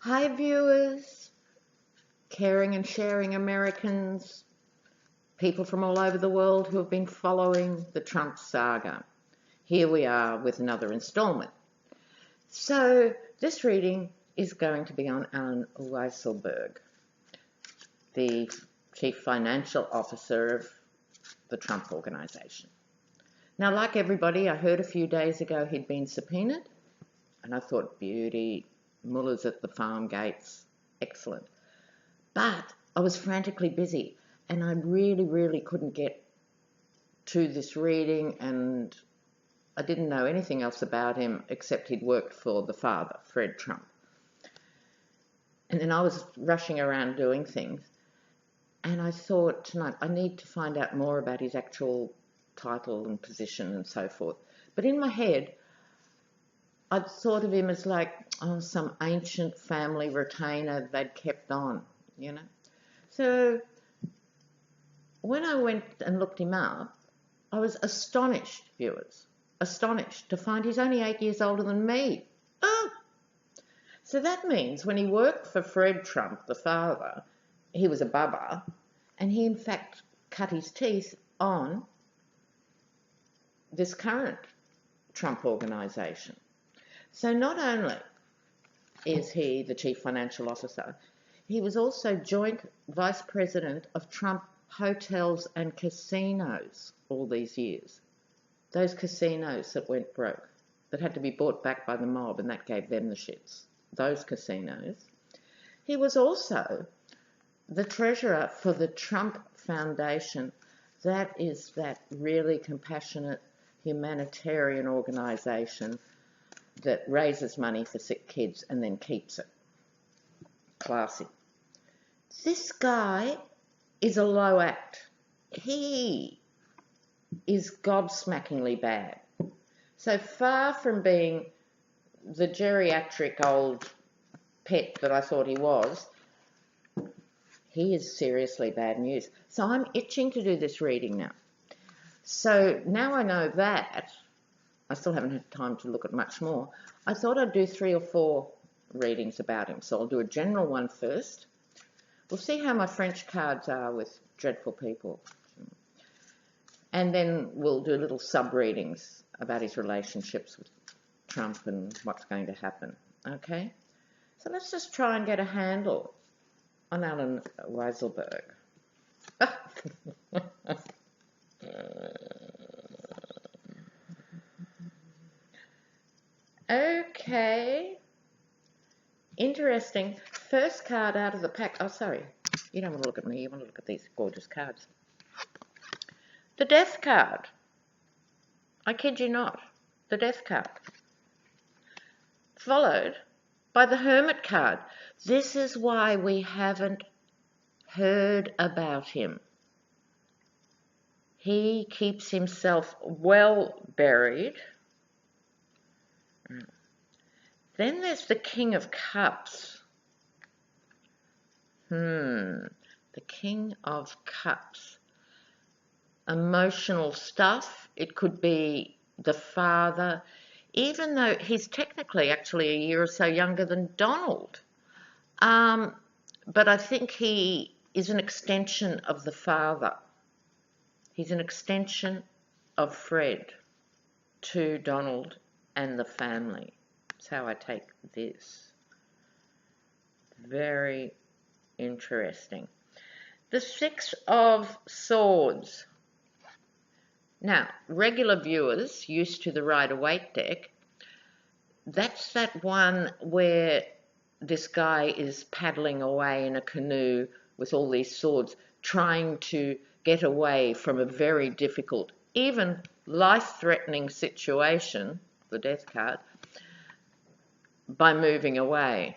Hi viewers, caring and sharing Americans, people from all over the world who have been following the Trump saga. Here we are with another instalment. So this reading is going to be on Alan Weisselberg, the Chief Financial Officer of the Trump Organization. Now, like everybody, I heard a few days ago he'd been subpoenaed, and I thought, beauty, Muller's at the farm gates, excellent. But I was frantically busy, and I really couldn't get to this reading, and I didn't know anything else about him except he'd worked for the father, Fred Trump. And then I was rushing around doing things, and I thought tonight I need to find out more about his actual title and position and so forth. But in my head, I'd thought of him as like, some ancient family retainer they'd kept on, you know. So when I went and looked him up, I was astonished, viewers, astonished to find he's only 8 years older than me. Oh! So that means when he worked for Fred Trump, the father, he was a bubba, and he in fact cut his teeth on this current Trump organization. So not only is he the Chief Financial Officer, he was also joint Vice President of Trump Hotels and Casinos all these years. Those casinos that went broke, that had to be bought back by the mob, and that gave them the shits. Those casinos. He was also the treasurer for the Trump Foundation. That is that really compassionate humanitarian organization that raises money for sick kids and then keeps it. Classy. This guy is a low act. He is gobsmackingly bad. So far from being the geriatric old pet that I thought he was, he is seriously bad news. So I'm itching to do this reading now. So now I know that, I still haven't had time to look at much more. I thought I'd do 3 or 4 readings about him. So I'll do a general one first. We'll see how my French cards are with dreadful people. And then we'll do little sub-readings about his relationships with Trump and what's going to happen. Okay? So let's just try and get a handle on Alan Weisselberg. Okay. Interesting. First card out of the pack. Oh, sorry. You don't want to look at me. You want to look at these gorgeous cards. The Death card. I kid you not. The Death card. Followed by the Hermit card. This is why we haven't heard about him. He keeps himself well buried. Then there's the King of Cups. The King of Cups. Emotional stuff. It could be the father, even though he's technically actually a year or so younger than Donald. But I think he is an extension of the father. He's an extension of Fred to Donald and the family. That's how I take this. Very interesting. The 6 of Swords. Now, regular viewers used to the Rider-Waite deck, that's that one where this guy is paddling away in a canoe with all these swords, trying to get away from a very difficult, even life-threatening situation, the Death card, by moving away.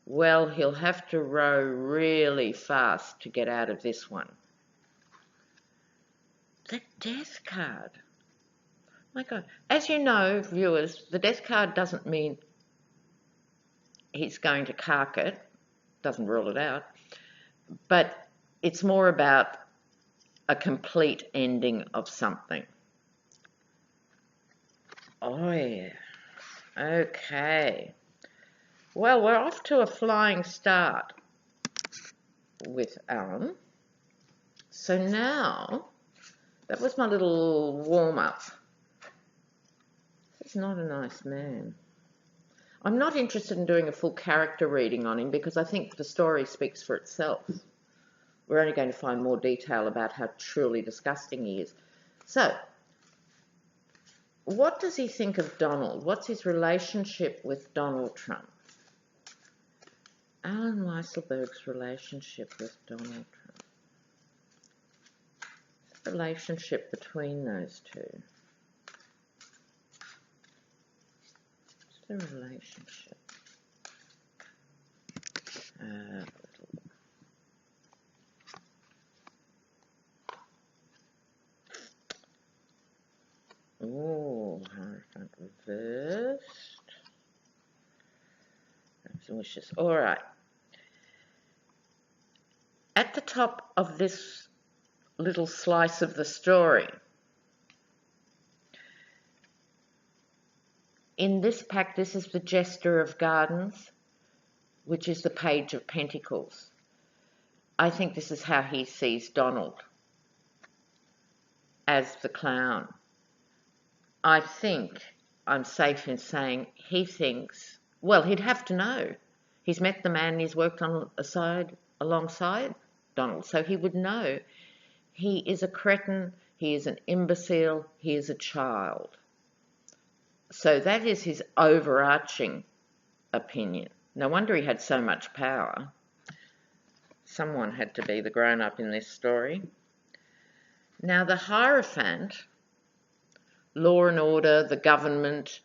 Well, he'll have to row really fast to get out of this one. The Death card. My God. As you know, viewers, the Death card doesn't mean he's going to cark it. Doesn't rule it out. But it's more about a complete ending of something. Oh, yeah. Okay. Well, we're off to a flying start with Alan. So now, that was my little warm-up. He's not a nice man. I'm not interested in doing a full character reading on him because I think the story speaks for itself. We're only going to find more detail about how truly disgusting he is. So, what does he think of Donald? What's his relationship with Donald Trump? Alan Weisselberg's relationship with Donald Trump. What's the relationship between those two? What's the relationship? Oh, Hierophant reversed. Wishes. All right. At the top of this little slice of the story, in this pack, this is the Jester of Gardens, which is the Page of Pentacles. I think this is how he sees Donald, as the clown. I think I'm safe in saying he thinks, well, he'd have to know. He's met the man and he's worked alongside Donald, so he would know he is a cretin, he is an imbecile, he is a child. So that is his overarching opinion. No wonder he had so much power. Someone had to be the grown-up in this story. Now the Hierophant, law and order, the government,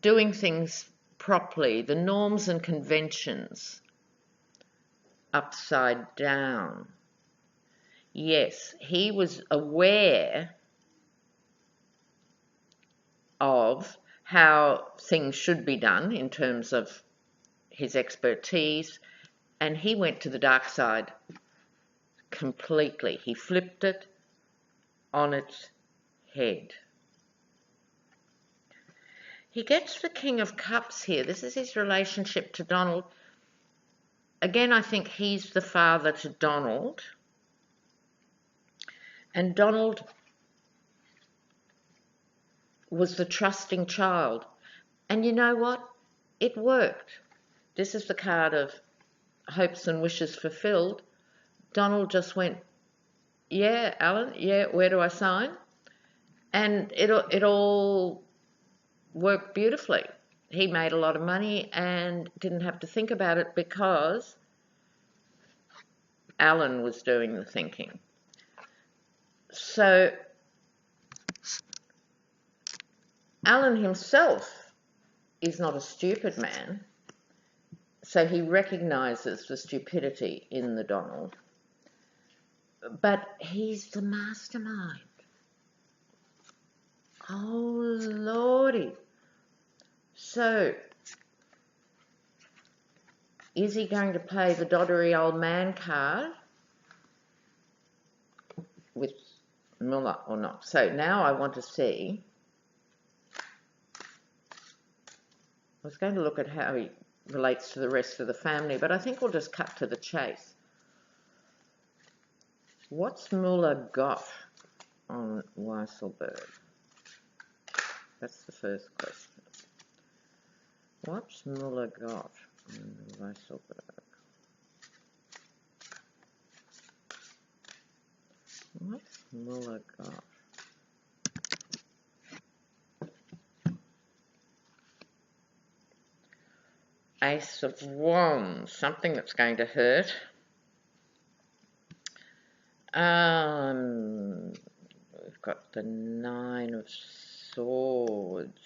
doing things properly, the norms and conventions, upside down. Yes, he was aware of how things should be done in terms of his expertise, and he went to the dark side completely. He flipped it on its head. He gets the King of Cups here. This is his relationship to Donald. Again, I think he's the father to Donald. And Donald was the trusting child. And you know what? It worked. This is the card of hopes and wishes fulfilled. Donald just went, yeah, Alan, yeah, where do I sign? And it all worked beautifully. He made a lot of money and didn't have to think about it because Alan was doing the thinking. So Alan himself is not a stupid man, so he recognises the stupidity in the Donald, but he's the mastermind. Oh, Lordy. So, is he going to play the doddery old man card with Muller or not? So now I want to see. I was going to look at how he relates to the rest of the family, but I think we'll just cut to the chase. What's Muller got on Weisselberg? That's the first question. What's Muller got on Weisselberg? What's Muller got? Ace of Wands, something that's going to hurt. We've got the Nine of Swords.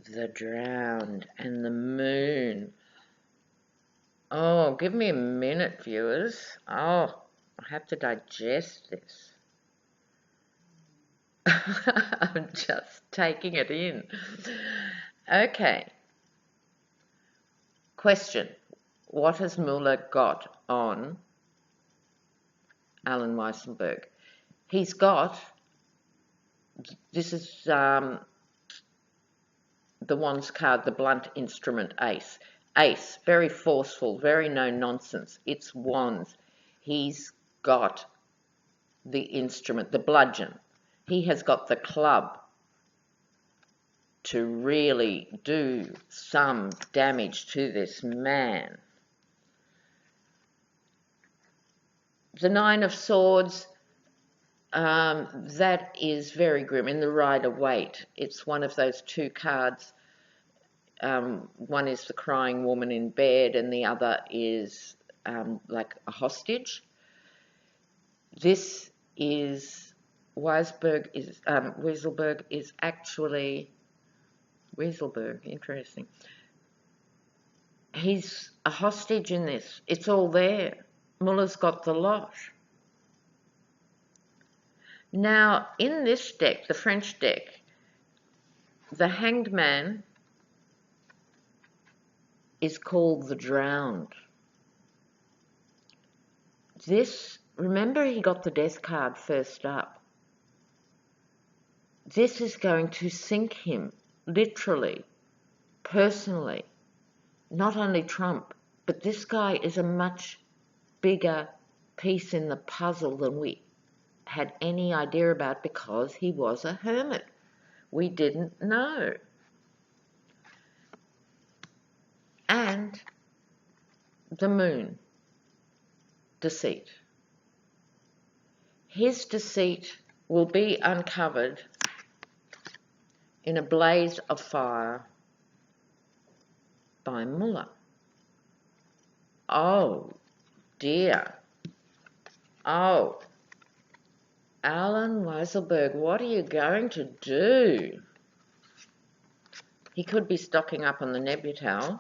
The Drowned and the Moon. Oh, give me a minute, viewers. Oh, I have to digest this. I'm just taking it in. Okay. Question. What has Muller got on Alan Weisselberg? He's got, this is the the Wands card, the blunt instrument ace. Ace, very forceful, very no nonsense. It's Wands. He's got the instrument, the bludgeon. He has got the club to really do some damage to this man. The Nine of Swords, that is very grim. In the Rider-Waite, it's one of those two cards. One is the crying woman in bed and the other is like a hostage. This is, Weisselberg is actually, Weisselberg, interesting. He's a hostage in this. It's all there. Muller's got the lot. Now, in this deck, the French deck, the Hanged Man is called the Drowned. This, remember he got the Death card first up. This is going to sink him, literally, personally. Not only Trump, but this guy is a much bigger piece in the puzzle than we had any idea about because he was a hermit. We didn't know. And the Moon, deceit. His deceit will be uncovered in a blaze of fire by Muller. Oh dear. Oh, Alan Weisselberg, what are you going to do? He could be stocking up on the Nebutal.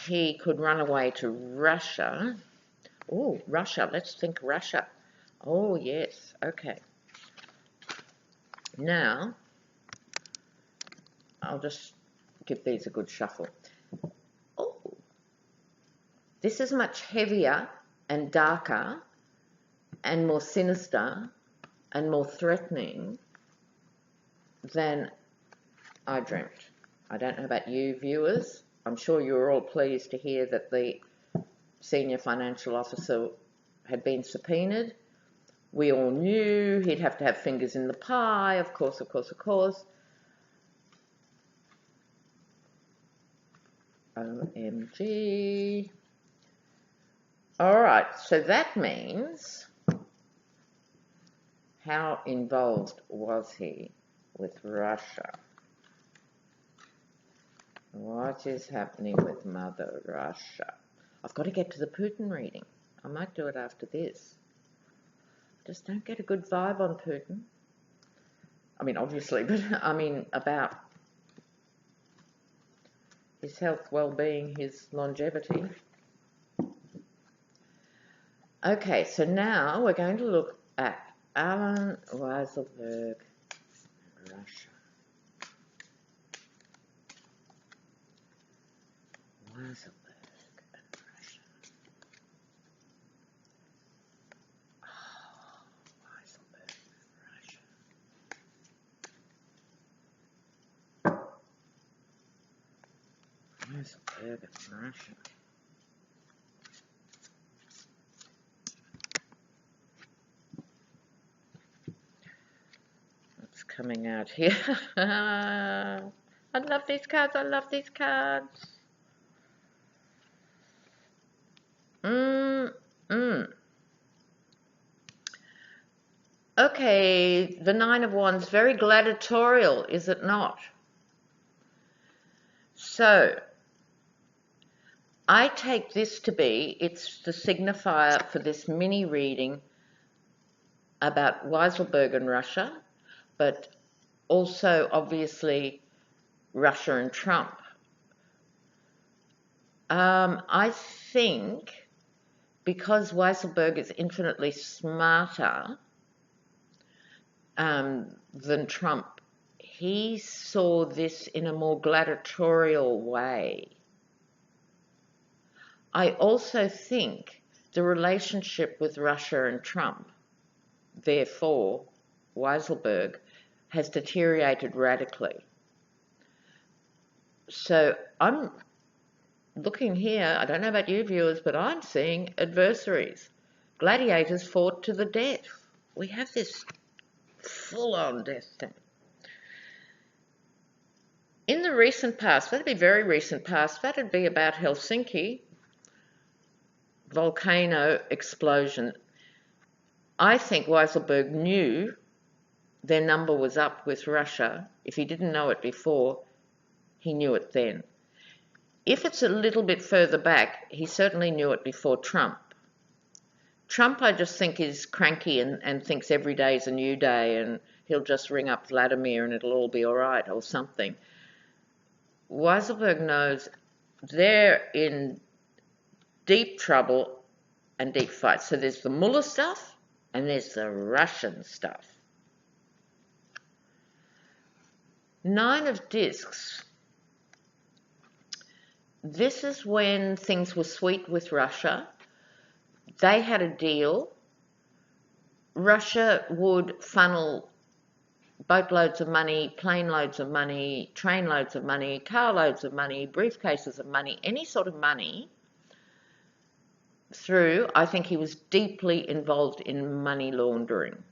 He could run away to Russia. Oh, Russia, let's think Russia. Oh, yes, okay. Now, I'll just give these a good shuffle. Oh, this is much heavier and darker and more sinister and more threatening than I dreamt. I don't know about you viewers. I'm sure you're all pleased to hear that the senior financial officer had been subpoenaed. We all knew he'd have to have fingers in the pie, of course, of course, of course. OMG. All right, so that means, how involved was he with Russia? What is happening with Mother Russia? I've got to get to the Putin reading. I might do it after this. Just don't get a good vibe on Putin. I mean, obviously, but I mean about his health, well-being, his longevity. Okay, so now we're going to look at Alan Weisselberg, Russia. Weisselberg and Russia. Oh, Weisselberg and Russia. Weisselberg and Russia. What's coming out here? I love these cards, I love these cards. Okay, the Nine of Wands, very gladiatorial, is it not? So, I take this to be, it's the signifier for this mini reading about Weisselberg and Russia, but also, obviously, Russia and Trump. I think because Weisselberg is infinitely smarter than Trump, he saw this in a more gladiatorial way. I also think the relationship with Russia and Trump, therefore Weisselberg, has deteriorated radically. So I'm looking here, I don't know about you viewers, but I'm seeing adversaries. Gladiators fought to the death. We have this full-on death thing. In the recent past, that'd be very recent past, that'd be about Helsinki, volcano explosion. I think Weisselberg knew their number was up with Russia. If he didn't know it before, he knew it then. If it's a little bit further back, he certainly knew it before Trump. Trump, I just think, is cranky and thinks every day is a new day and he'll just ring up Vladimir and it'll all be all right or something. Weisselberg knows they're in deep trouble and deep fights. So there's the Mueller stuff and there's the Russian stuff. 9 of Discs. This is when things were sweet with Russia. They had a deal. Russia would funnel boatloads of money, plane loads of money, train loads of money, car loads of money, briefcases of money, any sort of money through. I think he was deeply involved in money laundering.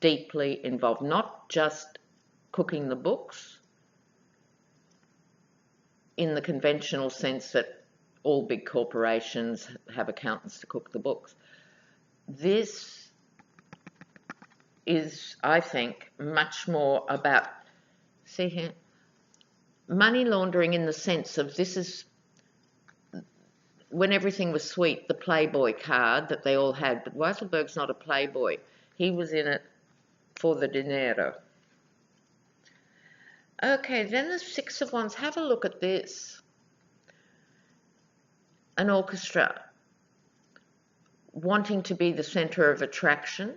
Deeply involved, not just cooking the books in the conventional sense that all big corporations have accountants to cook the books. This is, I think, much more about, see here, money laundering in the sense of this is when everything was sweet, the Playboy card that they all had, but Weisselberg's not a Playboy. He was in it for the dinero. Okay, then the 6 of Wands. Have a look at this. An orchestra wanting to be the center of attraction,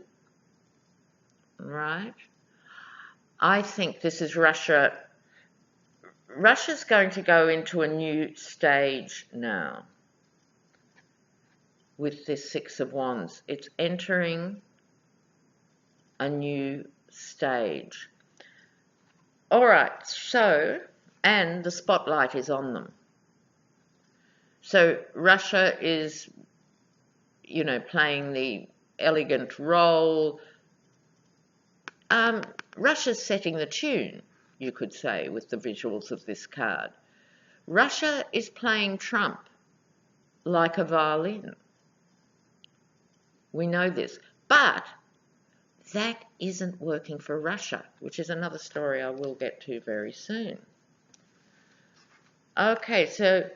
right? I think this is Russia. Russia's going to go into a new stage now with this 6 of Wands. It's entering a new stage. All right, so, and the spotlight is on them. So Russia is, you know, playing the elegant role. Russia's setting the tune, you could say, with the visuals of this card. Russia is playing Trump like a violin. We know this. But that isn't working for Russia, which is another story I will get to very soon. Okay, so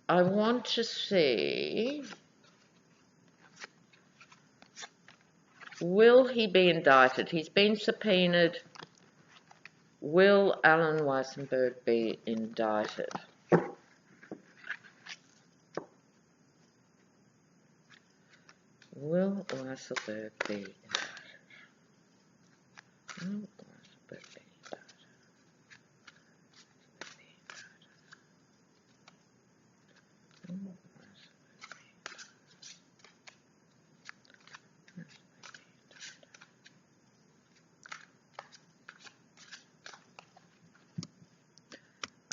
I want to see, will he be indicted? He's been subpoenaed. Will Alan Weisselberg be indicted? Will Weisselberg be indicted? Will Weisselberg be indicted?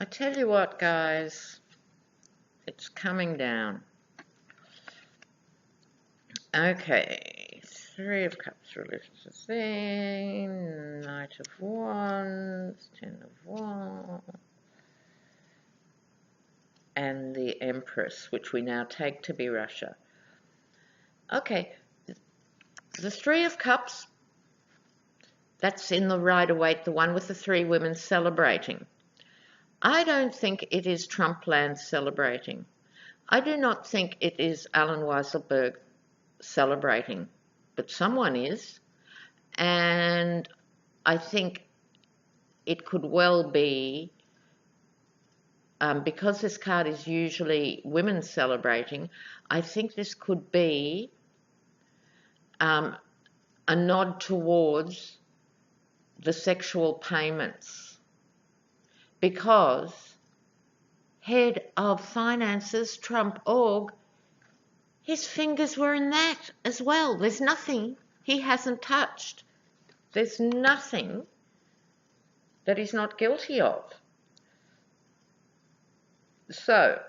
I tell you what, guys, it's coming down. Okay, 3 of Cups religious the thing, Knight of Wands, 10 of Wands, and the Empress, which we now take to be Russia. Okay, the 3 of Cups, that's in the Rider-Waite, the one with the 3 women celebrating. I don't think it is Trump land celebrating. I do not think it is Alan Weisselberg celebrating, but someone is, and I think it could well be, because this card is usually women celebrating, I think this could be a nod towards the sexual payments, because head of finances, Trump org, his fingers were in that as well. There's nothing he hasn't touched. There's nothing that he's not guilty of. So,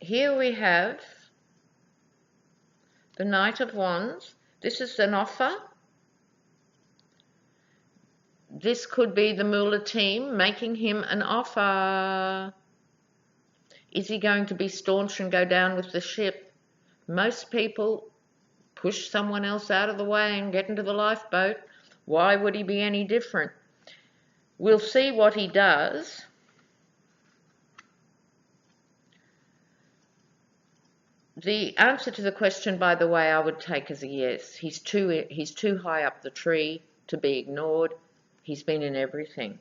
here we have the Knight of Wands. This is an offer. This could be the Mueller team making him an offer. Is he going to be staunch and go down with the ship? Most people push someone else out of the way and get into the lifeboat. Why would he be any different? We'll see what he does. The answer to the question, by the way, I would take as a yes. He's too high up the tree to be ignored. He's been in everything.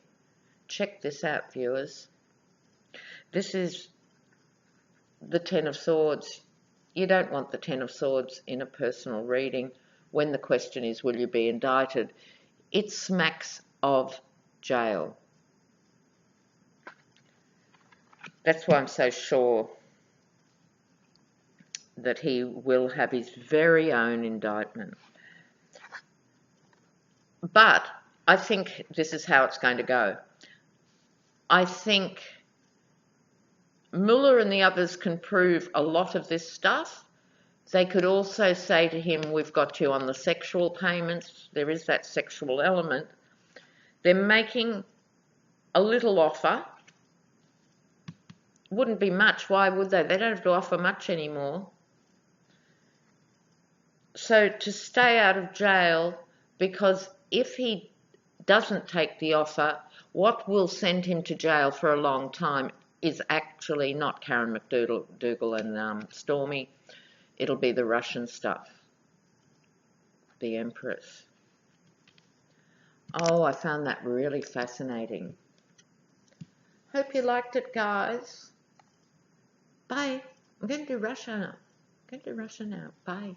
Check this out, viewers. This is the Ten of Swords. You don't want the Ten of Swords in a personal reading when the question is, will you be indicted? It smacks of jail. That's why I'm so sure that he will have his very own indictment. But I think this is how it's going to go. I think Mueller and the others can prove a lot of this stuff. They could also say to him, we've got you on the sexual payments. There is that sexual element. They're making a little offer. Wouldn't be much. Why would they? They don't have to offer much anymore. So to stay out of jail, because if he doesn't take the offer, what will send him to jail for a long time is actually not Karen McDougal and Stormy. It'll be the Russian stuff, the Empress. Oh, I found that really fascinating. Hope you liked it, guys. Bye. I'm going to do Russia now. Bye.